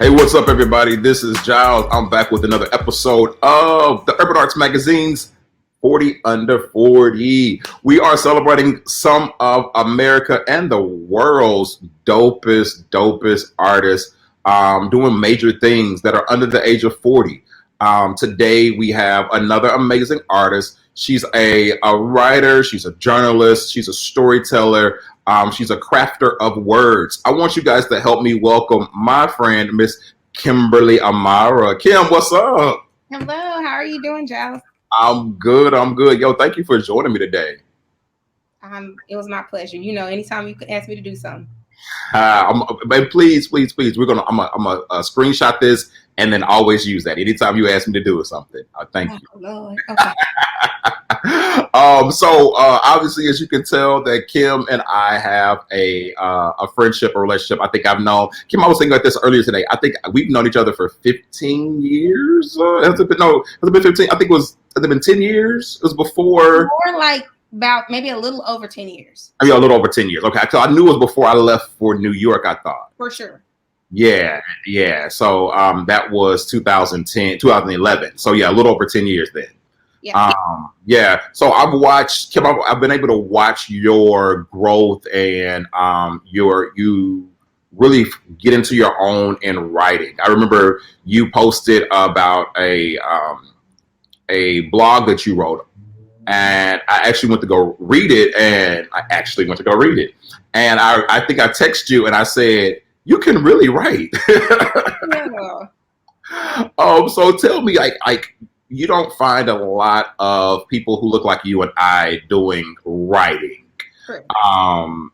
Hey, what's up, everybody? This is Giles. I'm back with another episode of the Urban Arts Magazine's 40 Under 40. We are celebrating some of America and the world's dopest artists doing major things that are under the age of 40. Today, we have another amazing artist. She's a writer, she's a journalist, she's a storyteller. She's a crafter of words. I want you guys to help me welcome my friend, Miss Kymberly Amara. Kim, what's up? Hello, how are you doing, Giles? I'm good. Yo, thank you for joining me today. It was my pleasure. You know, anytime you could ask me to do something. But please, I'm gonna screenshot this and then always use that anytime you ask me to do something. Thank you. Lord. Okay. Obviously, as you can tell, that Kim and I have a friendship or relationship. I think I've known Kim. I was thinking about this earlier today. I think we've known each other for 15 years. Has it been 15? I think has it been 10 years? It was before. More like about maybe a little over 10 years. I mean, a little over 10 years. Okay, so I knew it was before I left for New York. I thought for sure. Yeah. So that was 2010, 2011. So yeah, a little over 10 years then. Yeah. So I've been able to watch your growth and you really get into your own in writing. I remember you posted about a blog that you wrote, and I actually went to go read it. And I think I texted you and I said, you can really write. Yeah. So tell me, like you don't find a lot of people who look like you and I doing writing,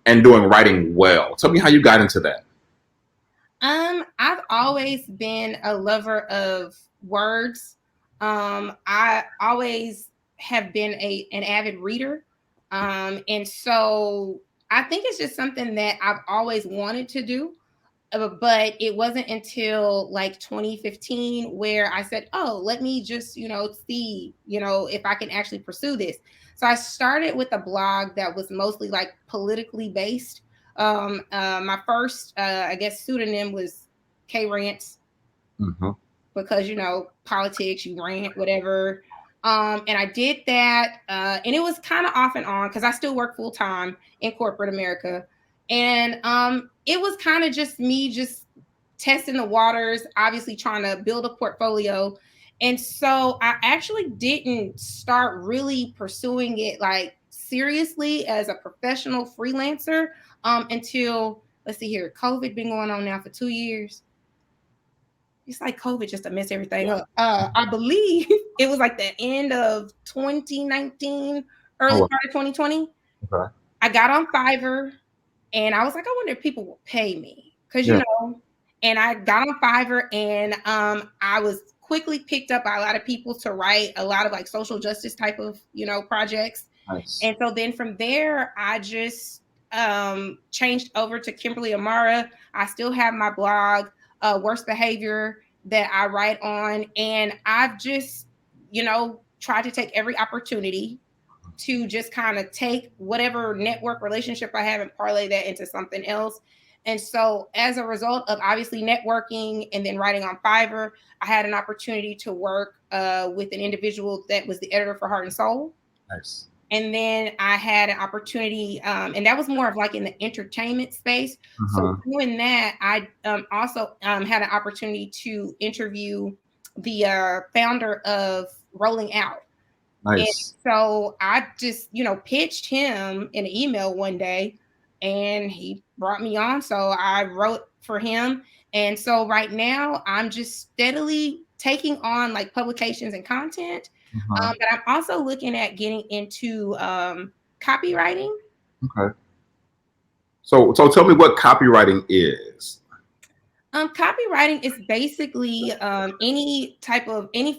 and doing writing well. Tell me how you got into that. I've always been a lover of words. I always have been an avid reader. And so I think it's just something that I've always wanted to do. But it wasn't until like 2015 where I said, oh, let me just, see, if I can actually pursue this. So I started with a blog that was mostly like politically based. My first, I guess, pseudonym was K Rants, because, politics, you rant, whatever. And I did that. And it was kind of off and on because I still work full time in corporate America. And it was kind of just me just testing the waters, obviously trying to build a portfolio. And so I actually didn't start really pursuing it like seriously as a professional freelancer until, let's see here, COVID been going on now for 2 years. It's like COVID just to mess everything up. I believe it was like the end of 2019, early part of 2020. Okay. I got on Fiverr. And I was like, I wonder if people will pay me. Because, and I got on Fiverr and I was quickly picked up by a lot of people to write a lot of like social justice type of, projects. Nice. And so then from there, I just changed over to Kymberly Amara. I still have my blog, Worst Behavior, that I write on. And I've just, tried to take every opportunity to just kind of take whatever network relationship I have and parlay that into something else. And so as a result of obviously networking and then writing on Fiverr, I had an opportunity to work with an individual that was the editor for Heart and Soul. Nice. And then I had an opportunity, and that was more of like in the entertainment space. So doing that, I also had an opportunity to interview the founder of Rolling Out. Nice. And so I just, pitched him in an email one day and he brought me on. So I wrote for him. And so right now I'm just steadily taking on like publications and content. But I'm also looking at getting into copywriting. Okay. So tell me what copywriting is. Copywriting is basically any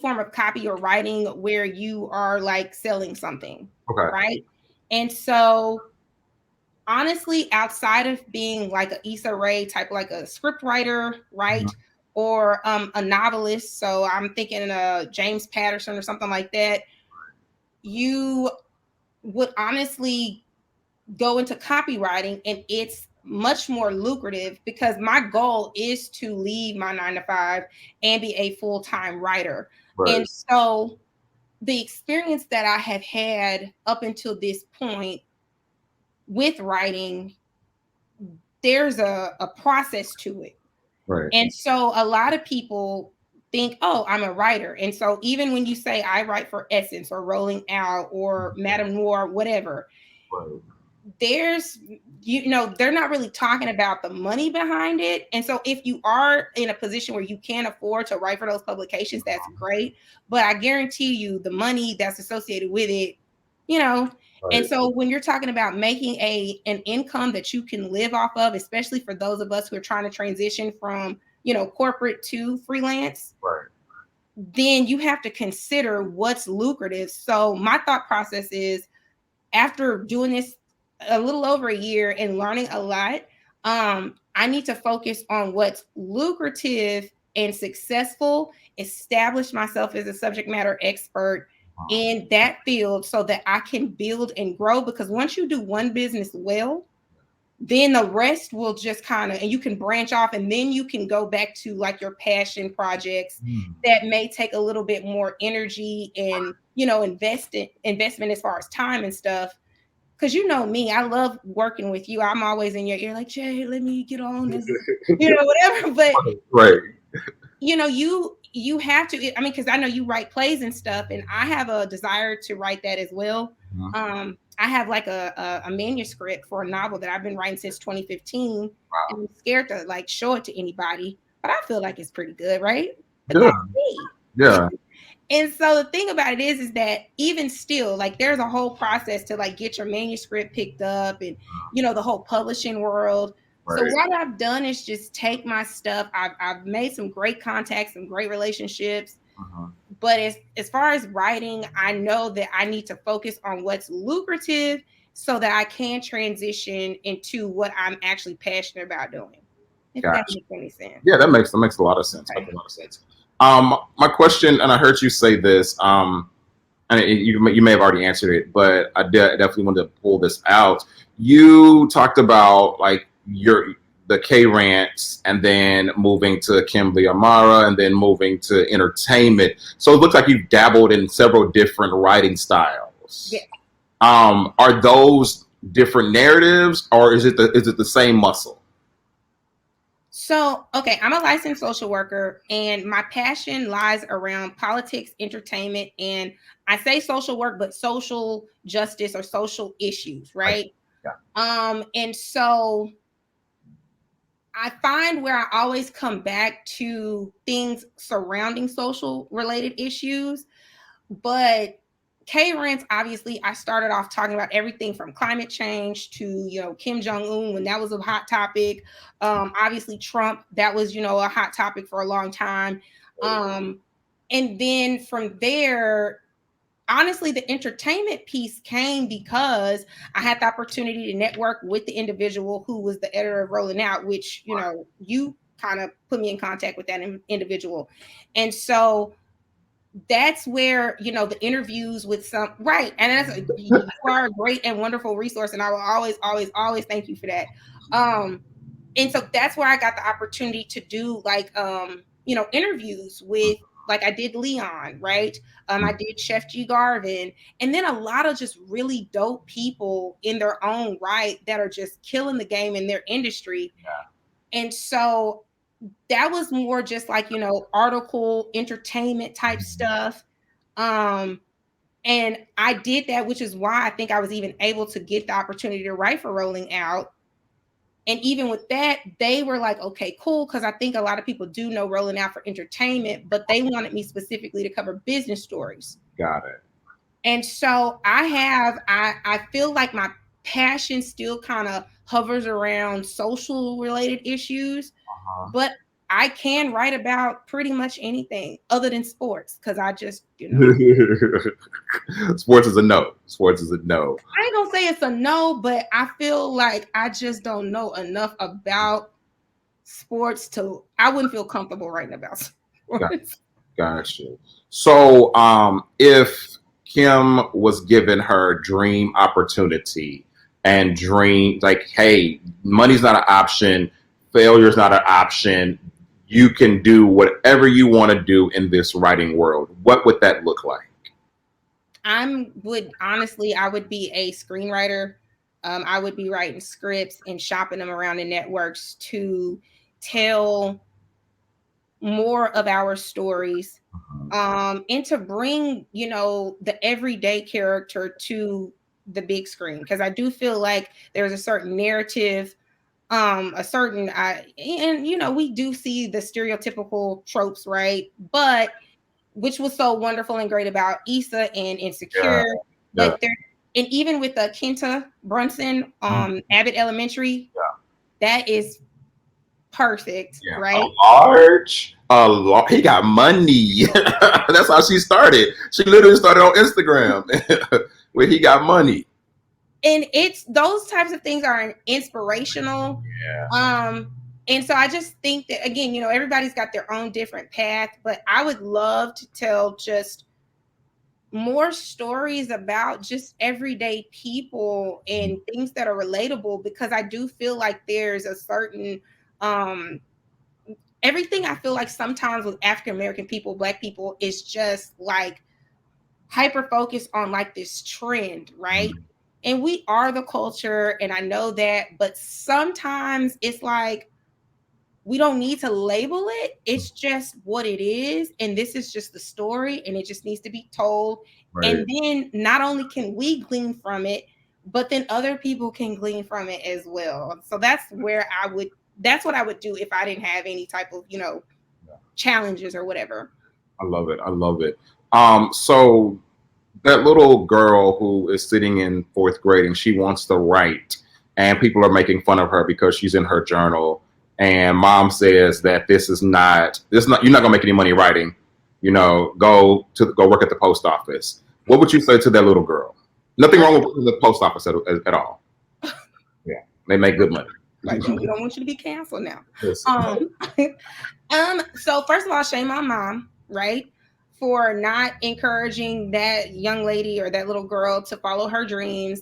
form of copy or writing where you are like selling something. Okay. Right. And so honestly, outside of being like an Issa Rae type, like a script writer, right? Or a novelist. So I'm thinking James Patterson or something like that. You would honestly go into copywriting and it's much more lucrative because my goal is to leave my 9 to 5 and be a full-time writer. Right. And so the experience that I have had up until this point with writing, there's a process to it. Right. And so a lot of people think, oh, I'm a writer. And so even when you say I write for Essence or Rolling Out or Madame Noir, whatever, Right. there's, they're not really talking about the money behind it. And so if you are in a position where you can't afford to write for those publications, that's great. But I guarantee you the money that's associated with it, Right. And so when you're talking about making an income that you can live off of, especially for those of us who are trying to transition from, corporate to freelance, Right. then you have to consider what's lucrative. So my thought process is, after doing this a little over a year and learning a lot, I need to focus on what's lucrative and successful, establish myself as a subject matter expert in that field so that I can build and grow. Because once you do one business well, then the rest will just kind of, and you can branch off, and then you can go back to like your passion projects that may take a little bit more energy and, investment as far as time and stuff. Because me, I love working with you. I'm always in your ear like, Jay, let me get on this, whatever. But Right. You have to, because I know you write plays and stuff, and I have a desire to write that as well. I have like a manuscript for a novel that I've been writing since 2015. Wow. And I'm scared to like show it to anybody, but I feel like it's pretty good, right? But Good. that's me. Yeah. And so the thing about it is that even still, like, there's a whole process to like get your manuscript picked up and, the whole publishing world. Right. So what I've done is just take my stuff. I've made some great contacts, some great relationships. But as far as writing, I know that I need to focus on what's lucrative so that I can transition into what I'm actually passionate about doing. If that makes any sense. Yeah, that makes a lot of sense. Okay. Makes a lot of sense. My question, and I heard you say this, and you may have already answered it, but I definitely wanted to pull this out. You talked about like the K rants, and then moving to Kymberly Amara, and then moving to entertainment. So it looks like you've dabbled in several different writing styles. Yeah. Are those different narratives, or is it the same muscle? So, okay, I'm a licensed social worker, and my passion lies around politics, entertainment, and I say social work, but social justice or social issues, right? Yeah. And so I find where I always come back to things surrounding social related issues, but K-Rants, obviously, I started off talking about everything from climate change to, Kim Jong-un, when that was a hot topic. Obviously, Trump, that was, a hot topic for a long time. And then from there, honestly, the entertainment piece came because I had the opportunity to network with the individual who was the editor of Rolling Out, which, you kind of put me in contact with that individual. And so that's where, the interviews with right. And you are a great and wonderful resource. And I will always, always, always thank you for that. And so that's where I got the opportunity to do like, interviews with, like I did Leon, right? I did Chef G. Garvin, and then a lot of just really dope people in their own right that are just killing the game in their industry. Yeah. And so that was more just like, article entertainment type stuff. And I did that, which is why I think I was even able to get the opportunity to write for Rolling Out. And even with that, they were like, okay, cool. Cause I think a lot of people do know Rolling Out for entertainment, but they wanted me specifically to cover business stories. Got it. And so I feel like my passion still kind of hovers around social related issues, but I can write about pretty much anything other than sports. Cause I just, Sports is a no. Sports is a no. I ain't gonna say it's a no, but I feel like I just don't know enough about sports I wouldn't feel comfortable writing about sports. Gotcha. So if Kim was given her dream opportunity and dream. Like, hey, money's not an option. Failure's not an option. You can do whatever you want to do in this writing world. What would that look like? I would be a screenwriter. I would be writing scripts and shopping them around the networks to tell more of our stories, and to bring, the everyday character to the big screen. Because I do feel like there's a certain narrative, we do see the stereotypical tropes, right? But which was so wonderful and great about Issa and Insecure. Yeah. But there, and even with Kenta Brunson, Abbott Elementary, that is perfect, right? He got money. That's how she started. She literally started on Instagram where he got money. And it's those types of things are inspirational. Yeah. And so I just think that, again, everybody's got their own different path, but I would love to tell just more stories about just everyday people and things that are relatable, because I do feel like there's a certain everything I feel like sometimes with African American people, Black people, is just like hyper focused on like this trend, right? And we are the culture, and I know that, but sometimes it's like we don't need to label it. It's just what it is, and this is just the story, and it just needs to be told. Right. And then not only can we glean from it, but then other people can glean from it as well. So that's what I would do if I didn't have any type of, challenges or whatever. I love it. So that little girl who is sitting in 4th grade and she wants to write, and people are making fun of her because she's in her journal, and mom says that you're not gonna make any money writing, go work at the post office. What would you say to that little girl? Nothing wrong with the post office at all. Yeah, they make good money. Like, we don't want you to be canceled now. So first of all, shame on mom, right? For not encouraging that young lady or that little girl to follow her dreams.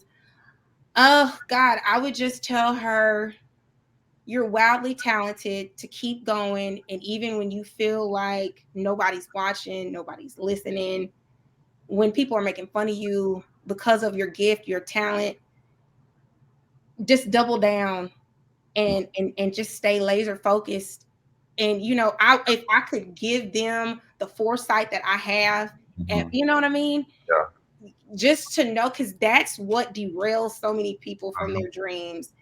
Oh God, I would just tell her, you're wildly talented, to keep going. And even when you feel like nobody's watching, nobody's listening, when people are making fun of you because of your gift, your talent, just double down and just stay laser focused. And, if I could give them the foresight that I have, and you know what I mean? Yeah. Just to know, because that's what derails so many people from their dreams.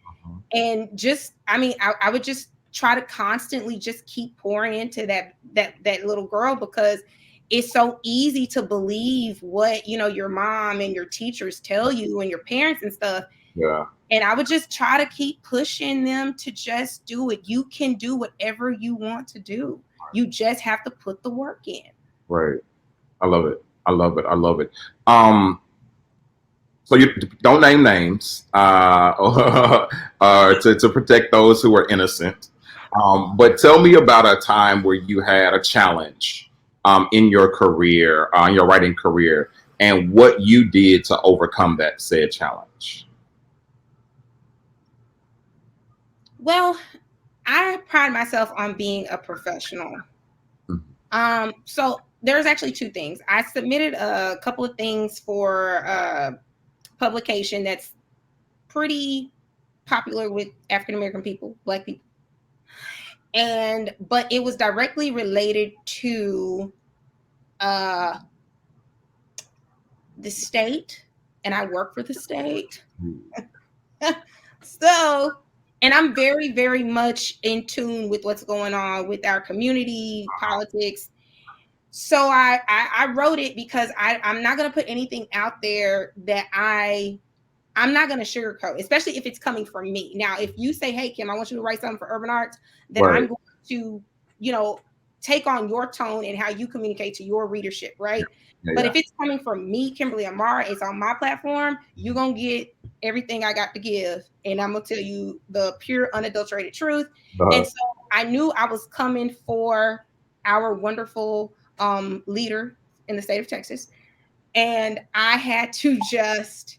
And just, I would just try to constantly just keep pouring into that little girl, because it's so easy to believe what, your mom and your teachers tell you and your parents and stuff. Yeah. And I would just try to keep pushing them to just do it. You can do whatever you want to do. You just have to put the work in. Right. I love it. So you don't name names to protect those who are innocent. But tell me about a time where you had a challenge in your career, in your writing career, and what you did to overcome that said challenge. Well, I pride myself on being a professional. So there's actually 2 things. I submitted a couple of things for publication that's pretty popular with African American people, Black people. But it was directly related to the state, and I work for the state. So, and I'm very, very much in tune with what's going on with our community, politics. So I wrote it because I'm not going to put anything out there that I'm not going to sugarcoat, especially if it's coming from me. Now, if you say, hey, Kim, I want you to write something for Urban Arts, then right. I'm going to, take on your tone and how you communicate to your readership, right? Yeah, but if it's coming from me, Kymberly Amara, it's on my platform, you're going to get everything I got to give. And I'm going to tell you the pure, unadulterated truth. And so I knew I was coming for our wonderful leader in the state of Texas. And I had to just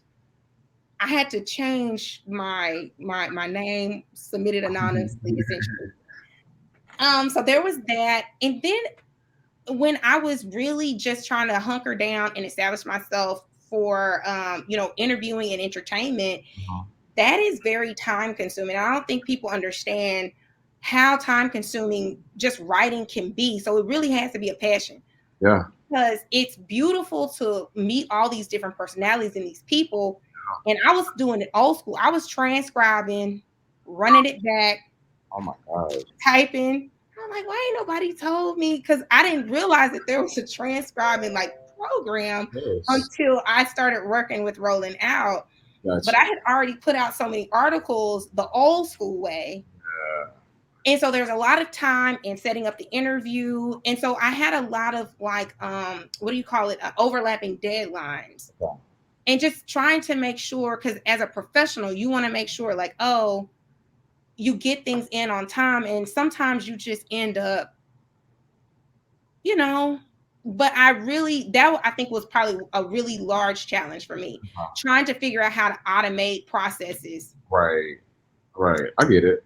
I had to change my name, submitted anonymously, essentially. So there was that. And then when I was really just trying to hunker down and establish myself for interviewing and entertainment, that is very time consuming. I don't think people understand how time consuming just writing can be. So it really has to be a passion. Yeah. Because it's beautiful to meet all these different personalities and these people. And I was doing it old school. I was transcribing, running it back. Oh my God. Typing. I'm like, why ain't nobody told me? Because I didn't realize that there was a transcribing program until I started working with Rolling Out. Gotcha. But I had already put out so many articles the old school way. Yeah. And so there's a lot of time in setting up the interview. And so I had a lot of overlapping deadlines. Yeah. And just trying to make sure, because as a professional, you want to make sure you get things in on time, and sometimes you just end up, but I think was probably a really large challenge for me, trying to figure out how to automate processes. Right. I get it.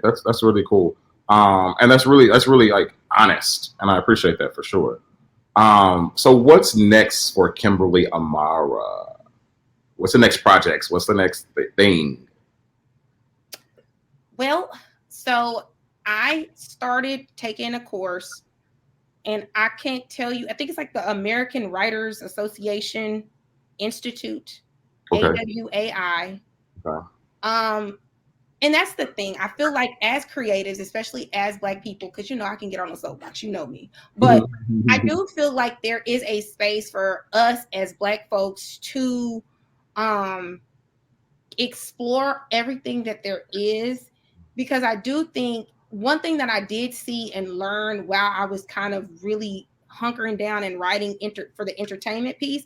That's really cool. And that's really like honest, and I appreciate that for sure. So what's next for Kymberly Amara? What's the next projects? What's the next thing? Well, so I started taking a course, and I can't tell you, I think it's like the American Writers Association Institute, AWAI. Okay. And that's the thing. I feel like as creatives, especially as Black people, because I can get on the soapbox, me, but I do feel like there is a space for us as Black folks to explore everything that there is. Because I do think one thing that I did see and learn while I was kind of really hunkering down and writing for the entertainment piece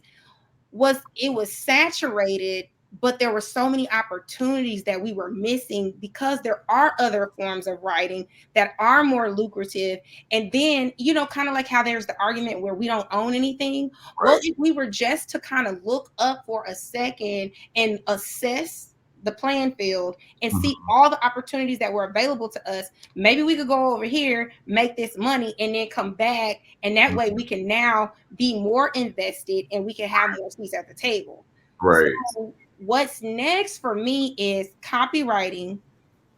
was it was saturated, but there were so many opportunities that we were missing because there are other forms of writing that are more lucrative. And then, kind of like how there's the argument where we don't own anything. Right. Well, if we were just to kind of look up for a second and assess the playing field and see all the opportunities that were available to us, maybe we could go over here, make this money, and then come back. And that way we can now be more invested and we can have more seats at the table. Right. So what's next for me is copywriting.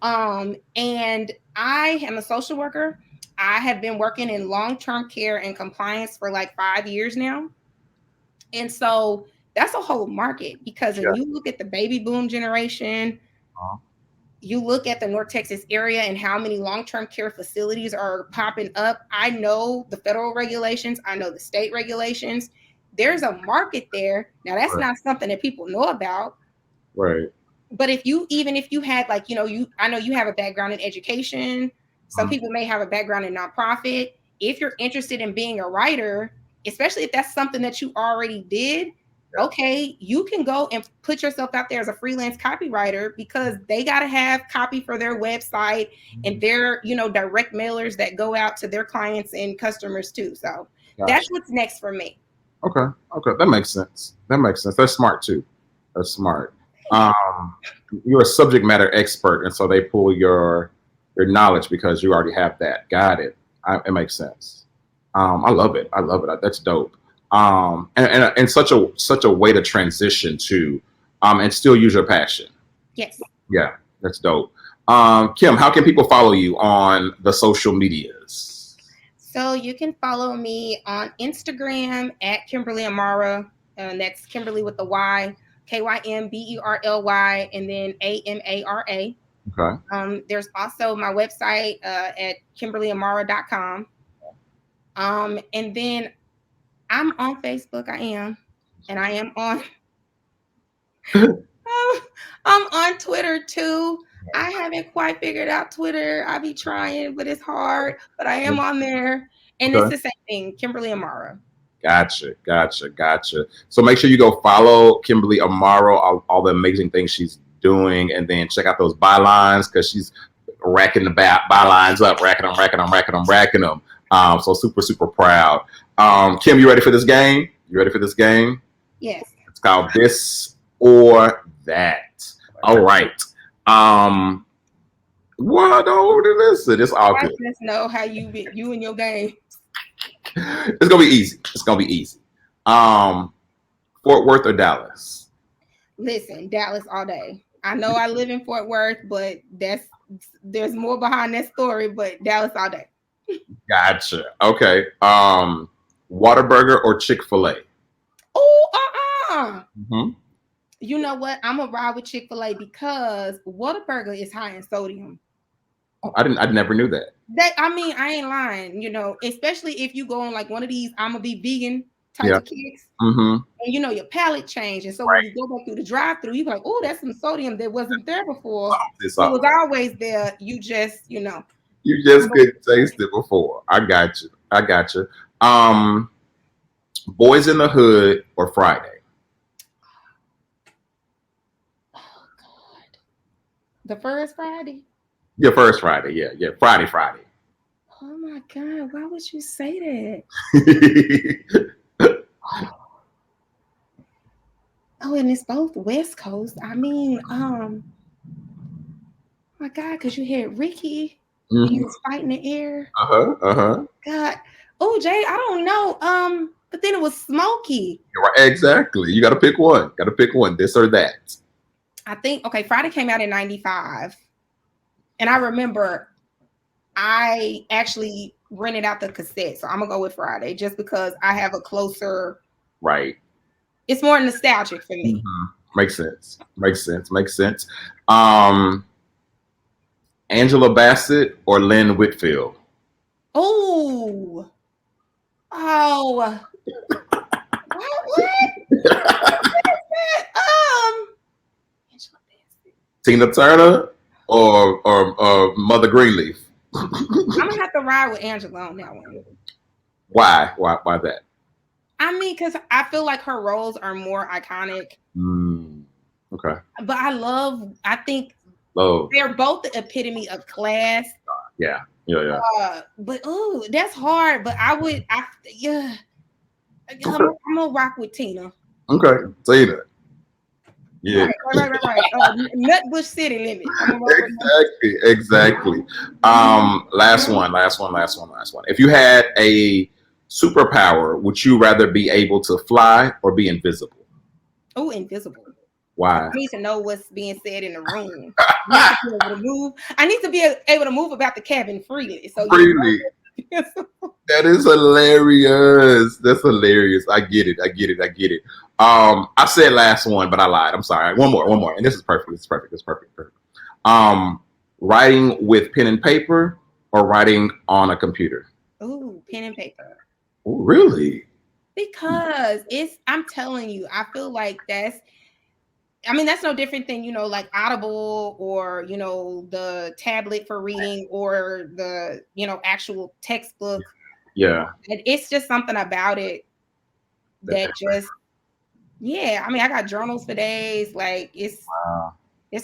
And I am a social worker. I have been working in long-term care and compliance for 5 years now. And so that's a whole market, because if you look at the baby boom generation, you look at the North Texas area and how many long-term care facilities are popping up. I know the federal regulations. I know the state regulations. There's a market there. Now, that's not something that people know about. Right. But if you had I know you have a background in education. Some people may have a background in nonprofit. If you're interested in being a writer, especially if that's something that you already did, okay, you can go and put yourself out there as a freelance copywriter, because they got to have copy for their website and their, direct mailers that go out to their clients and customers too. So that's what's next for me. Okay. That makes sense. That's smart too. That's smart. You're a subject matter expert, and so they pull your knowledge because you already have that. Got it. It makes sense. I love it. That's dope. And such a way to transition to, and still use your passion. Yes. Yeah, that's dope. Kim, how can people follow you on the social medias? So you can follow me on Instagram at Kymberly Amara, and that's Kimberly with the Y, KYMBERLY, and then AMARA. Okay. There's also my website at KymberlyAmara.com. And then I'm on Facebook. I am on. I'm on Twitter too. I haven't quite figured out Twitter. I be trying, but it's hard. But I am on there, and it's the same thing, Kymberly Amara. Gotcha. So make sure you go follow Kymberly Amara, all the amazing things she's doing, and then check out those bylines, because she's racking the bylines up, racking them. So super proud. Kim, you ready for this game? Yes. It's called This or that. All right. Well, don't listen. It's all good. Just know how you and your game. It's gonna be easy. It's gonna be easy. Fort Worth or Dallas? Listen, Dallas all day. I know I live in Fort Worth, but there's more behind that story. But Dallas all day. Gotcha. Okay. Whataburger or Chick-Fil-A? Oh, Mm-hmm. You know what? I'm gonna ride with Chick-fil-A because Whataburger is high in sodium. Oh, I never knew that. I ain't lying. You know, especially if you go on like one of these "I'm gonna be vegan" type of kicks, Mm-hmm. and you know your palate change, and so when you go back through the drive-through, you be like, "Oh, that's some sodium that wasn't there before. It was always there. You just, you know." You just couldn't taste it before. I got you. Boys in the Hood or Friday? Oh God. The first Friday? Yeah, first Friday. Yeah. Friday. Oh my God, why would you say that? Oh, and it's both West Coast. I mean, oh my God, because you had Ricky. He was fighting the air. God. Oh, Jay, I don't know. But then it was Smokey. Right, exactly. You got to pick one. This or that. I think, okay, Friday came out in 95. And I remember I actually rented out the cassette. So I'm going to go with Friday just because I have a closer. Right. It's more nostalgic for me. Makes sense. Angela Bassett or Lynn Whitfield? Oh. What? Tina Turner or Mother Greenleaf? I'm gonna have to ride with Angela on that one. Why that? I mean, because I feel like her roles are more iconic. Okay. But I think they're both the epitome of class. Yeah. But that's hard. But I'm gonna rock with Tina. Okay, Tina. Yeah. Right. Nutbush City Limit. Exactly. Last one. If you had a superpower, would you rather be able to fly or be invisible? Oh, invisible. Why? I need to know what's being said in the room. I need to be able to move. I need to be able to move about the cabin freely. Freely. That is hilarious. That's hilarious. I get it. I said last one, but I lied. I'm sorry. One more. And this is perfect. It's perfect. Writing with pen and paper or writing on a computer? Ooh, pen and paper. Ooh, really? Because I'm telling you, I feel like that's no different than, like Audible or, the tablet for reading or the, actual textbook. Yeah. And it's just something about it that just, I got journals for days. Like it's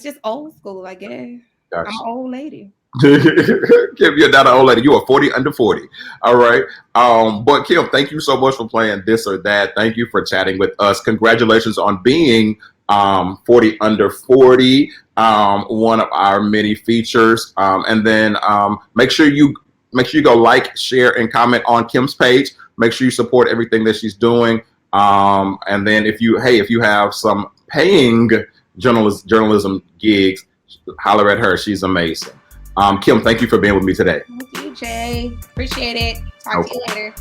just old school, I guess. Gotcha. I'm an old lady. Kim, you're not an old lady. You are 40 under 40. All right. But Kim, thank you so much for playing this or that. Thank you for chatting with us. Congratulations on being 40 under 40, one of our many features. And then make sure you go like, share, and comment on Kim's page. Make sure you support everything that she's doing. And then if you have some paying journalism gigs, holler at her. She's amazing. Kim, thank you for being with me today. Thank you, Jay. Appreciate it. Talk to you later.